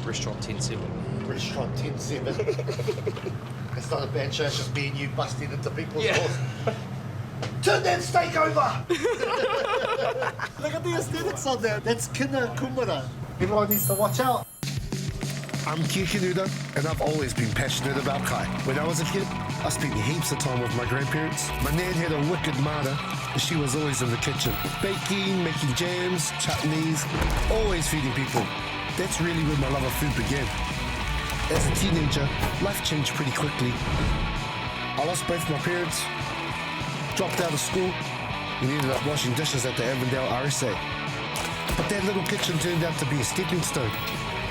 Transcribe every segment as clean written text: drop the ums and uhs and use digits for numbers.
Restaurant 10-7. Restaurant 10-7. It's not a bad show, it's just me and you busting into people's doors. Turn that steak over! Look at the aesthetics on that. That's Kina kumara. Everyone needs to watch out. I'm Kia Kinuda, and I've always been passionate about kai. When I was a kid, I spent heaps of time with my grandparents. My nan had a wicked mara, and she was always in the kitchen. Baking, making jams, chutneys, always feeding people. That's really where my love of food began. As a teenager, life changed pretty quickly. I lost both my parents, dropped out of school, and ended up washing dishes at the Avondale RSA. But that little kitchen turned out to be a stepping stone.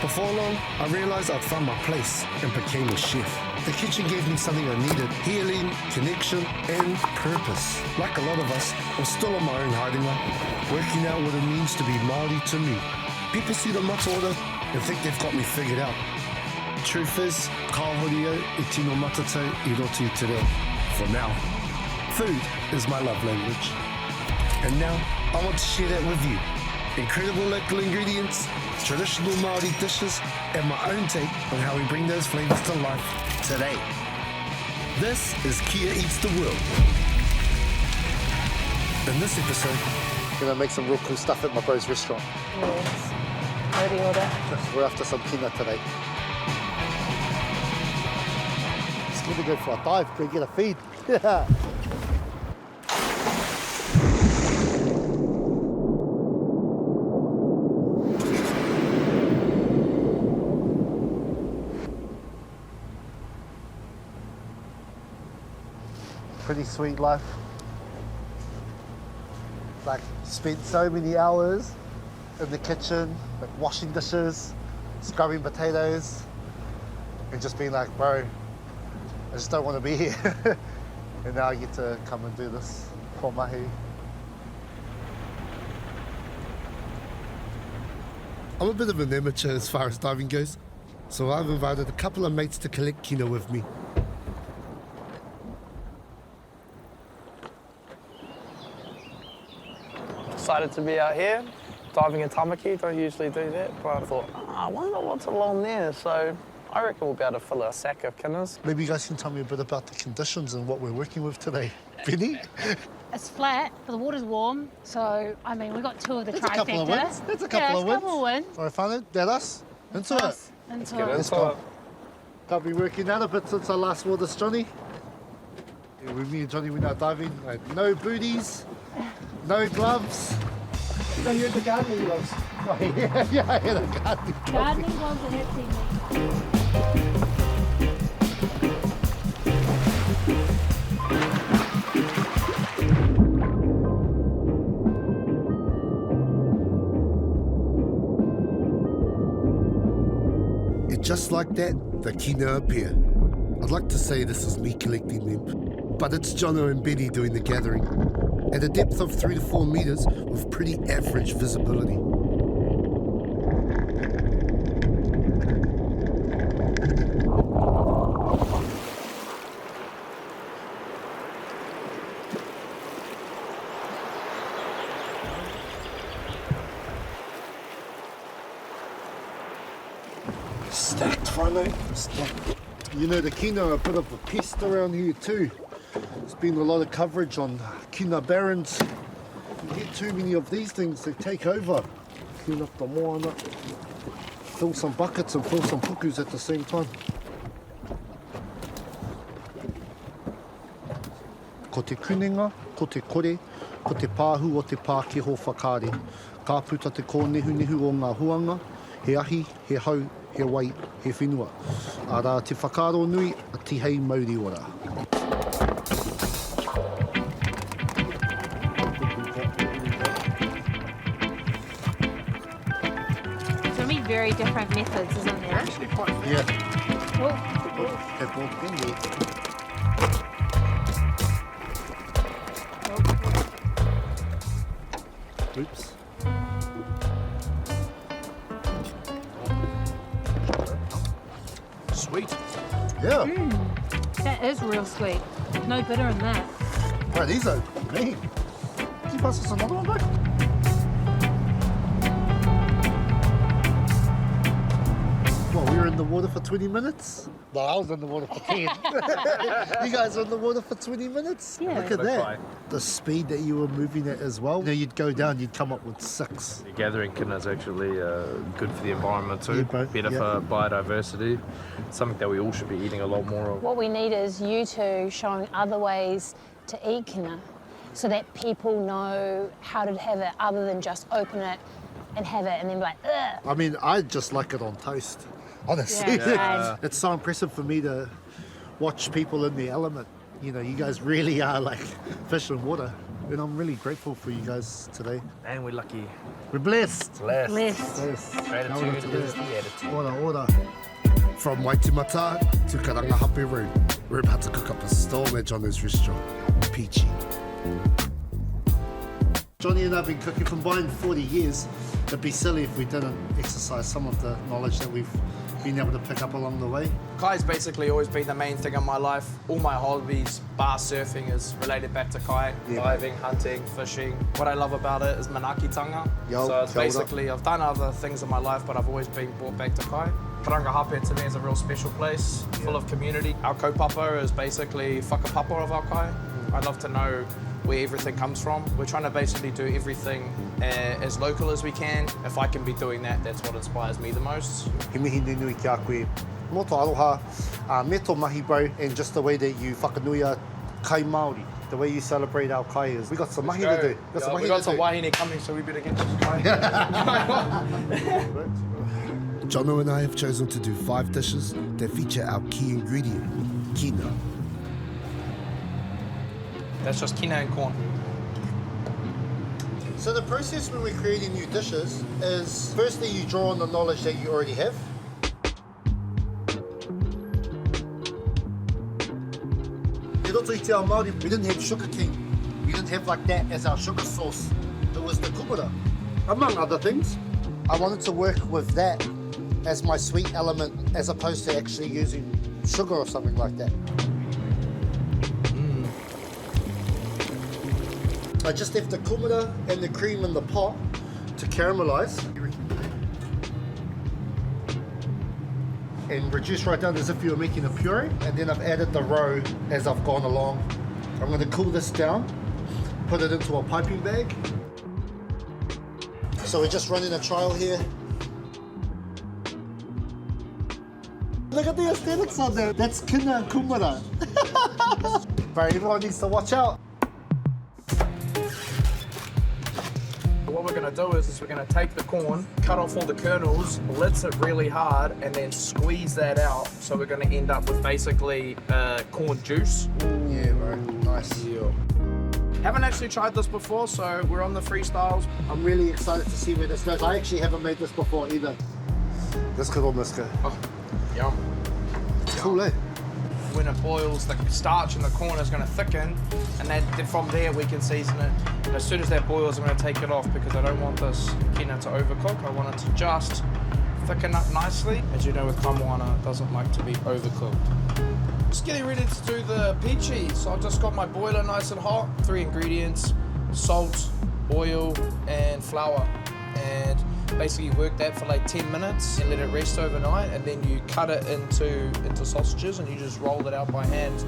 Before long, I realized I'd found my place and became a chef. The kitchen gave me something I needed: healing, connection, and purpose. Like a lot of us, I'm still on my own haringa, working out what it means to be Māori to me. People see the mataora and think they've got me figured out. Truth is, ka horio e tino matatau I roto I te reo. For now, food is my love language. And now, I want to share that with you. Incredible local ingredients, traditional Māori dishes, and my own take on how we bring those flavours to life today. This is Kia Eats the World. In this episode, Gonna make some real cool stuff at my bro's restaurant. Yes. Aotearoa. We're after some kina today. Just gonna go for a dive, go get a feed. Pretty sweet life. Like, spent so many hours in the kitchen, like washing dishes, scrubbing potatoes, and just being like, bro, I just don't want to be here. And now I get to come and do this for mahi. I'm a bit of an amateur as far as diving goes, so I've invited a couple of mates to collect kina with me. Excited to be out here, diving in tamaki. Don't usually do that, but I thought, I wonder what's along there. So I reckon we'll be able to fill a sack of kinas. Maybe you guys can tell me a bit about the conditions and what we're working with today. Benny? It's flat, but the water's warm. So, I mean, we got two of the That's a couple of trifecta. wins. That's a couple of wins. couple of wins. All right, whanau, that us? Into it. Into Get it. Let's go. I've been working out a bit since I last wore this, Johnny. Yeah, with me and Johnny went out diving. Like, no booties, no gloves. No, you had the gardening gloves. Oh, yeah, I had a gardening glove. Gardening gloves and everything. And just like that, the kina appear. I'd like to say this is me collecting them, but it's Jono and Betty doing the gathering, at a depth of 3 to 4 meters with pretty average visibility. Stacked, whanau. Stacked. You know, the kina are a bit of a pest around here too. There's been a lot of coverage on kina barrens. You get too many of these things, they take over. Clean up the moana, fill some buckets and fill some pukus at the same time. Ko te kunenga, ko te kore, ko te pāhu o te Pākehō whakaare. Ka puta te kōnehu o ngā huanga, he ahi, he hau, he wai, he whenua. Arā te whakaaro nui, a tihei mauri ora. So many very different methods, isn't there? Actually quite fast. Yeah. Oh, That walked in there. Oops. Sweet. Yeah. that is real sweet. No bitter in that. Right, these are mean. Can you pass us another one, bro? in the water for 20 minutes? Well, I was in the water for 10. You guys were in the water for 20 minutes? Yeah. Look at that. The speed that you were moving at as well. You know, you'd go down, you'd come up with 6. Gathering kina is actually good for the environment too, Yeah, bro. better Yeah. for biodiversity. It's something that we all should be eating a lot more of. What we need is you two showing other ways to eat kina so that people know how to have it other than just open it and have it and then be like, ugh. I mean, I just like it on toast, honestly. Yeah, It's so impressive for me to watch people in the element. You know, you guys really are like fish in water. And I'm really grateful for you guys today. And we're lucky. We're blessed. Blessed. Yes. Gratitude is the attitude. Order. From Waitemata to Karangahape Road, we're about to cook up a storm at Jono's restaurant, Pici. Johnny and I have been cooking combined 40 years. It'd be silly if we didn't exercise some of the knowledge that we've been able to pick up along the way. Kai's basically always been the main thing in my life. All my hobbies, bar surfing, is related back to kai. Yeah. Diving, hunting, fishing. What I love about it is manakitanga. Yo, So it's kia ora. basically, I've done other things in my life, but I've always been brought back to kai. Karangahape to me is a real special place, full of community. Our kaupapa is basically whakapapa of our kai. I love to know where everything comes from. We're trying to basically do everything as local as we can. If I can be doing that, that's what inspires me the most. He mihi nui ki a koe. Mō tō aroha, me tō mahi bro, and just the way that you whakanuia kai Māori. The way you celebrate our kai is, we got some mahi to do. We got some wahine coming, so we better get this kai. Jono and I have chosen to do 5 dishes that feature our key ingredient, Kina. That's just kina and corn. So the process when we're creating new dishes is, firstly you draw on the knowledge that you already have. He roto I te ao Māori, we didn't have sugar cane. We didn't have like that as our sugar sauce. It was the kumara, among other things. I wanted to work with that as my sweet element as opposed to actually using sugar or something like that. I just left the kumara and the cream in the pot to caramelize and reduce right down as if you were making a puree, and then I've added the roe as I've gone along. I'm going to cool this down, put it into a piping bag. So we're just running a trial here. Look at the aesthetics on there. That's kina and kumara. But everyone needs to watch out. What we're going to do is we're going to take the corn, cut off all the kernels, blitz it really hard, and then squeeze that out. So we're going to end up with basically corn juice. Yeah, bro. Nice. Yeah. Haven't actually tried this before, so we're on the freestyles. I'm really excited to see where this goes. I actually haven't made this before either. This could almost go. Oh, yum. Cool, eh? When it boils, the starch in the corn is going to thicken, and then from there we can season it. And as soon as that boils, I'm going to take it off because I don't want this kina to overcook. I want it to just thicken up nicely. As you know, with kamoana, it doesn't like to be overcooked. Just getting ready to do the pici. So I've just got my boiler nice and hot. 3 ingredients: salt, oil, and flour. And basically you work that for like 10 minutes and let it rest overnight, and then you cut it into sausages and you just roll it out by hand.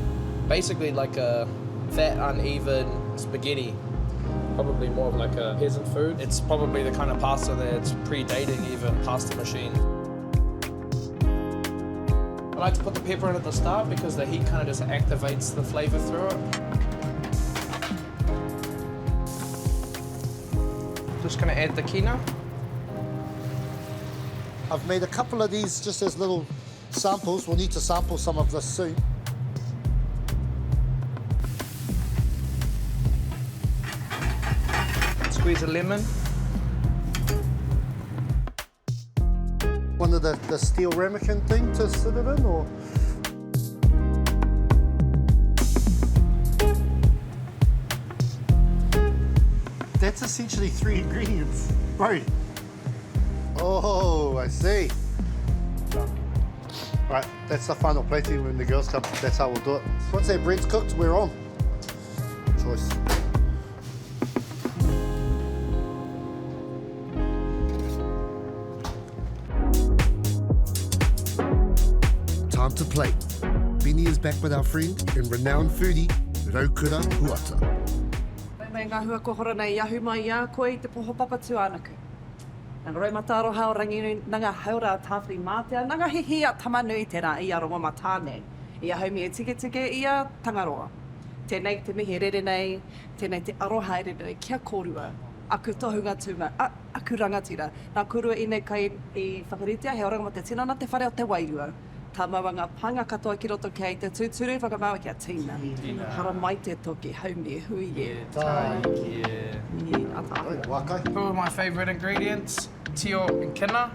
Basically like a fat, uneven spaghetti. Probably more of like a peasant food. It's probably the kind of pasta that's predating even pasta machine. I like to put the pepper in at the start because the heat kind of just activates the flavor through it. Just gonna add the kina. I've made a couple of these just as little samples. We'll need to sample some of this soon. Squeeze a lemon. One of the steel ramekin thing to sit it in, or? That's essentially 3 ingredients. Bro. Oh, I see. Right, that's the final plating when the girls come. That's how we'll do it. Once that bread's cooked, we're on. Choice. time to plate. Benny is back with our friend and renowned foodie, Raukura Huata. Mai ngā hua kohora nei iahu mai ia koe I te poho papatu anaku. Nā roi mataro hao rangi nanga haura tāwhiri mātea, nanga hihia tamanui tērā I aronga matāne. Ia haumi e tike tike ia tangaroa. Tēnei te mihi rere nei, tēnei te aroha rere nei, kia kōrua. Aku tohunga tūma, aku rangatira. Nā kurua I nei kai I whakaritea, he oranga te tinana te whare o te wairua. Tā maua ngā panga katoa ki roto kei te tūturu, whakamaua kia tīna. Hara mai te toki, haumi, hui e. Wakai. Two of my favourite ingredients, tio and kina.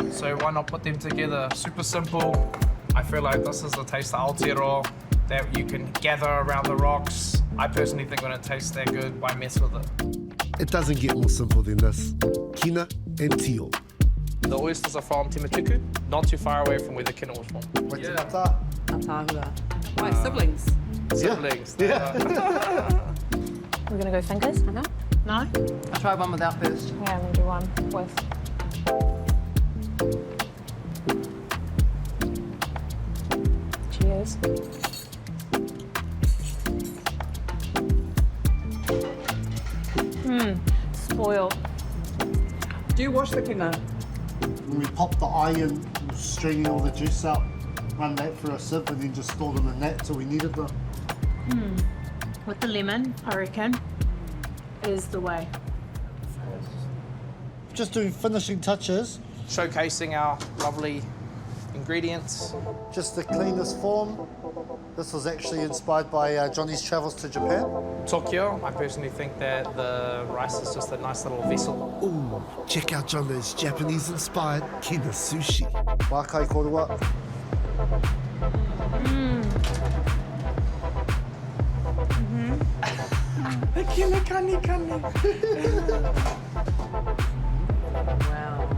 So why not put them together? Super simple. I feel like this is the taste of Aotearoa that you can gather around the rocks. I personally think when it tastes that good, why mess with it? It doesn't get more simple than this. Kina and tio. The oysters are from Timachuku, not too far away from where the kina was from. Atāhua. My siblings. Siblings. Yeah. We're gonna go fingers? No? I'll try one without first. Yeah, I'm gonna do one with. Cheers. Spoiled. Do you wash the kina? When we pop the iron, stringing all the juice out, run that through a sieve and then just store them in that till we needed them. With the lemon, I reckon, is the way. Just doing finishing touches, Showcasing our lovely ingredients. just the cleanest form. This was actually inspired by Johnny's travels to Japan. Tokyo, I personally think that the rice is just a nice little vessel. Ooh, check out Jono's Japanese-inspired Kina sushi. Wakai korua. Kina kani. Wow.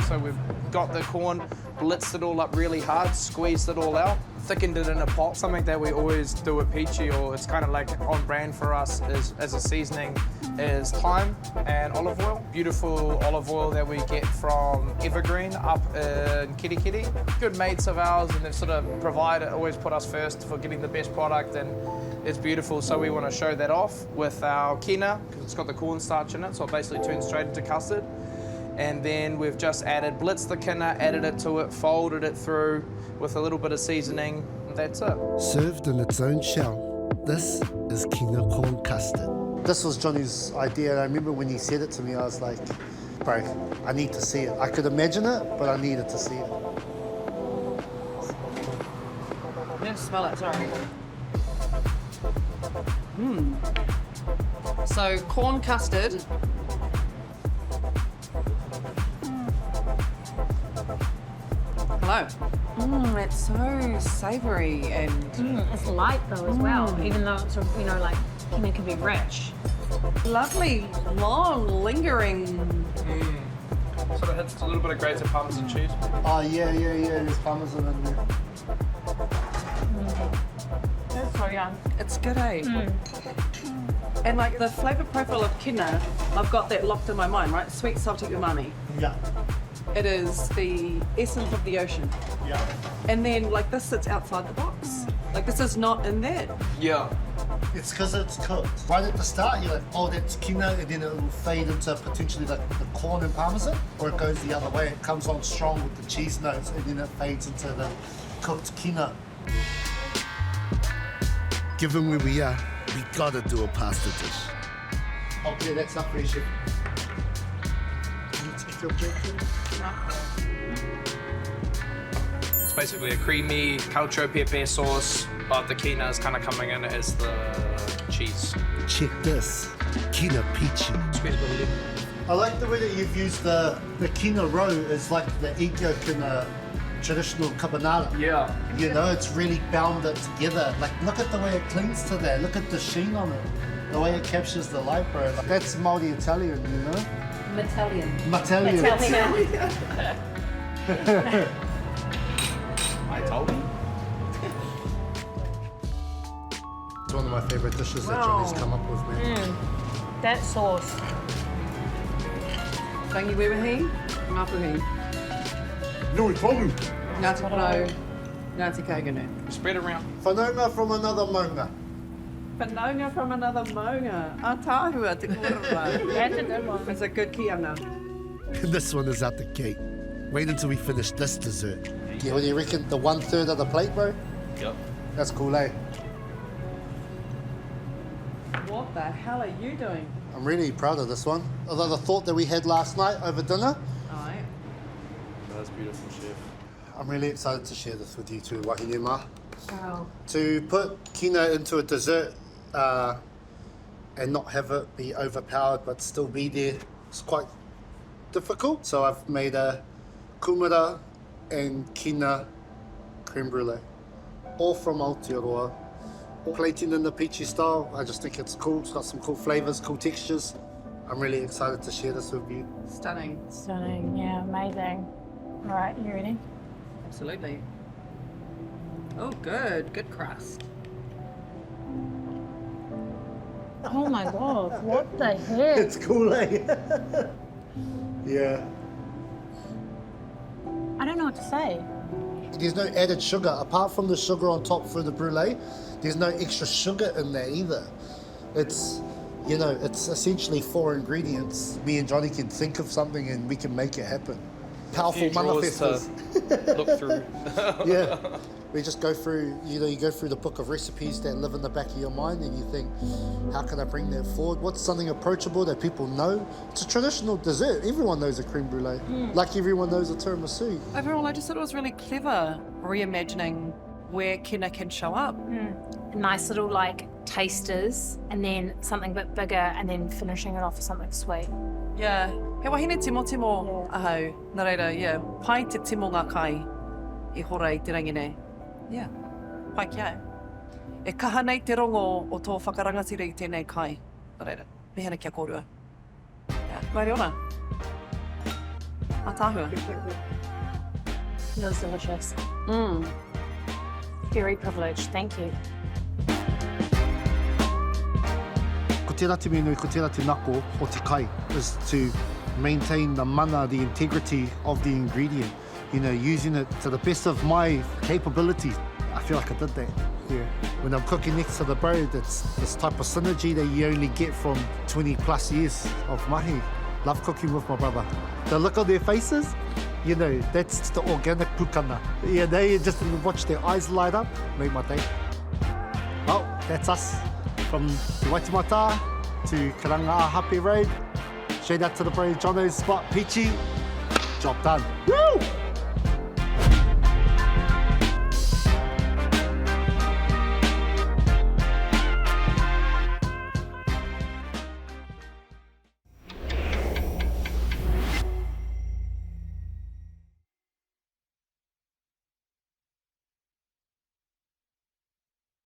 So we've got the corn, blitzed it all up really hard, squeezed it all out, thickened it in a pot. Something that we always do at Pici, or it's kind of like on brand for us is, as a seasoning, is thyme and olive oil. Beautiful olive oil that we get from Evergreen up in Kiri. Good mates of ours, and they've sort of always put us first for getting the best product, and it's beautiful. So we want to show that off with our kina, because it's got the cornstarch in it, so it basically turns straight into custard. And then we've just blitzed the kina, added it to it, folded it through with a little bit of seasoning, and that's it. Served in its own shell, this is Kina corn custard. This was Johnny's idea. I remember when he said it to me, I was like, bro, I need to see it. I could imagine it, but I needed to see it. Yeah, smell it, sorry. So, corn custard. Hello. It's so savoury and It's light though as well, even though it's, like, kina can be rich. lovely, long, lingering. Sort of hits a little bit of grated Parmesan cheese. Oh, yeah. There's parmesan in there. That's so young. It's good, eh? And like the flavour profile of kina, I've got that locked in my mind, right? Sweet, salty umami. Yeah. It is the essence of the ocean. Yeah. And then like this sits outside the box. Like this is not in there. Yeah. It's because it's cooked. Right at the start, you're like, oh, that's kina, and then it will fade into potentially like the corn and parmesan, or it goes the other way. It comes on strong with the cheese notes, and then it fades into the cooked kina. Given where we are, we gotta do a pasta dish. Okay, that's up for you, chef. Can you take your plate, please? It's basically a creamy cacio pepe sauce, but the kina is kind of coming in as the cheese. Check this, Kina Pici. Squeeze with a lemon. I like the way that you've used the kina roe as like the egg yolk in a traditional carbonara. Yeah. You know, it's really bound it together. Like, look at the way it clings to that. Look at the sheen on it. The way it captures the light, bro. Like, that's Māori-Italian, you know? Italian. I told you. It's one of my favorite dishes that Johnny's come up with, man. That sauce. Rangi wewahi, ngapuhi. No, it's probably. Ngā te parau. Ngāti Kauganu. Spread around. Whanaunga from another maunga. Whanaunga from another maunga. Aotearoa te kōrero. That's a good one. That's a good kianga. This one is out the gate. Wait until we finish this dessert. Yeah, what do you reckon? The 1/3 of the plate, bro? Yep. That's cool, eh? What the hell are you doing? I'm really proud of this one. Although the thought that we had last night over dinner, Alright. That's beautiful, chef. I'm really excited to share this with you too, wahine ma. Wow. To put Kina into a dessert and not have it be overpowered but still be there is quite difficult. So I've made a kumara and Kina creme brulee, all from Aotearoa. Plating in the Pici style. I just think it's cool. It's got some cool flavors, cool textures. I'm really excited to share this with you. Stunning. Stunning, yeah, amazing. All right, you ready? Absolutely. Oh, good. Good crust. Oh my God, what the heck? It's cool, eh? Yeah. I don't know what to say. There's no added sugar. Apart from the sugar on top for the brulee, there's no extra sugar in there either. It's, you know, it's essentially 4 ingredients. Me and Johnny can think of something and we can make it happen. Powerful manifestos. Look through. Yeah. We just go through, you know, you go through the book of recipes that live in the back of your mind and you think, how can I bring that forward? What's something approachable that people know? It's a traditional dessert. Everyone knows a creme brulee. Like everyone knows a tiramisu. Overall, I just thought it was really clever reimagining where Kina can show up. Nice little like tasters and then something a bit bigger and then finishing it off with something sweet. Yeah. He wahine timo timo ahau. Nā reira, yeah. Pai te timo ngā kai I hora I te rangine. Yeah. Pai kia. E kaha nei te rongo o tō whakarangatira I tēnei kai. Nā reira. Mehana kia kōrua. Yeah. Mai reona. Atahua. Feels delicious. Very privileged, thank you. Ko tērā te menui, ko tērā te nako o te kai is to maintain the mana, the integrity of the ingredient. You know, using it to the best of my capability. I feel like I did that. Yeah. When I'm cooking next to the bird, it's this type of synergy that you only get from 20 plus years of mahi. Love cooking with my brother. The look on their faces, you know, that's the organic pukana. Yeah, they just watch their eyes light up, make my day. Oh, that's us. From Waitemata to Karanga Happy Road. Straight out to the brave Jono's spot, Pici. Job done. Woo!